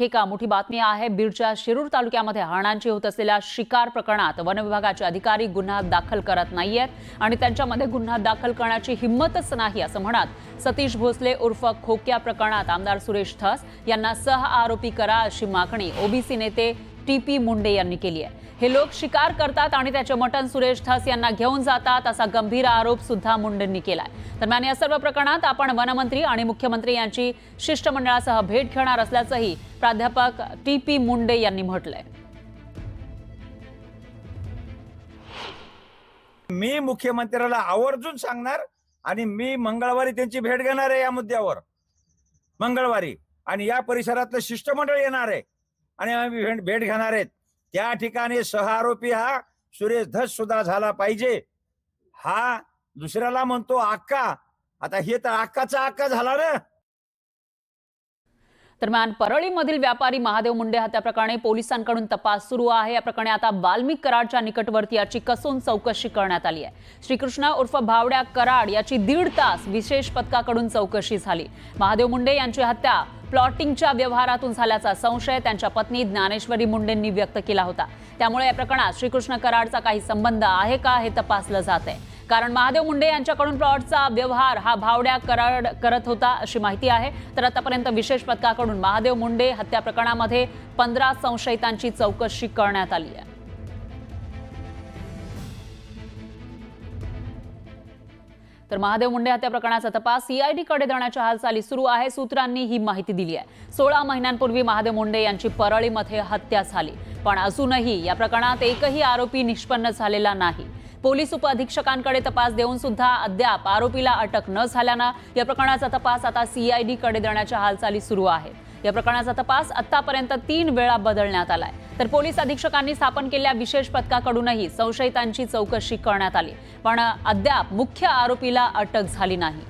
आणखी एक मोठी बातमी आहे। बीडच्या शिरूर तालुक्यामध्ये हरणांची होत असलेल्या शिकार प्रकरणात वन विभागाचे अधिकारी गुन्हा दाखल करत नाहीयेत आणि त्यांच्यामध्ये गुन्हा दाखल करण्याची हिम्मतच नाही असं म्हणत सतीश भोसले उर्फ खोक्या प्रकरणात आमदार सुरेश धस यांना सह आरोपी करा अशी मागणी ओबीसी नेते टीपी मुंडे यांनी केली आहे। हे लोक शिकार करतात आणि त्याचे मटण सुरेश धस यांना घेऊन जातात असा गंभीर आरोप सुद्धा मुंडेंनी केलाय। दरम्यान या सर्व प्रकरणात आपण वनमंत्री आणि मुख्यमंत्री यांची शिष्टमंडळासह भेट घेणार असल्याचंही प्राध्यापक टीपी मुंडे यांनी म्हटलंय। मी मुख्यमंत्र्याला आवर्जून सांगणार आणि मी मंगळवारी त्यांची भेट घेणार आहे या मुद्द्यावर मंगळवारी, आणि या परिसरातलं शिष्टमंडळ येणार आहे आणि आम्ही भेट घेणार आहेत। त्या ठिकाणी सहआरोपी हा सुरेश धस सुद्धा झाला पाहिजे। हा दुसऱ्याला म्हणतो अक्का, आता हे तर अक्काचा अक्का झाला ना। दरम्यान परळीमधील व्यापारी महादेव मुंडे हत्या प्रकरणी पोलिसांकडून तपास सुरू आहे। या प्रकरणी आता वाल्मिक कराडच्या निकटवर्ती याची कसून चौकशी करण्यात आली आहे। श्रीकृष्ण उर्फ भावड्या कराड याची 1.5 तास विशेष पथकाकडून चौकशी झाली। महादेव मुंडे यांची हत्या प्लॉटिंगच्या व्यवहारातून झाल्याचा संशय त्यांच्या पत्नी ज्ञानेश्वरी मुंडेंनी व्यक्त केला होता। त्यामुळे या प्रकरणात श्रीकृष्ण कराडचा काही संबंध आहे का हे तपासलं जात आहे, कारण महादेव मुंडे यांच्याकडून प्लॉटचा व्यवहार हा भावड्या कराड करत होता अशी माहिती आहे। तर आतापर्यंत विशेष पथकाकडून महादेव मुंडे हत्या प्रकरणामध्ये 15 संशयितांची चौकशी करण्यात आली आहे। तर महादेव मुंडे हत्या प्रकरणाचा तपास सीआयडी कडे देण्याच्या हालचाली सुरू आहे। सूत्रांनी ही माहिती दिली आहे। 16 महिन्यांपूर्वी महादेव मुंडे यांची परळीमध्ये हत्या झाली, पण अजूनही या प्रकरणात एकही आरोपी निष्पन्न झालेला नाही। पोलीस उपअधीक्षकांकडे तपास देऊन सुद्धा अद्याप आरोपीला अटक न झाल्यानं या प्रकरणाचा तपास आता सीआयडी कडे देण्याच्या हालचाली सुरू आहेत। या प्रकरणाचा तपास आतापर्यंत 3 वेळा बदलण्यात आलाय। तर पोलीस अधीक्षकांनी स्थापन केलेल्या विशेष पथकाकडूनही संशयितांची चौकशी करण्यात आली, पण अद्याप मुख्य आरोपीला अटक झाली नाही।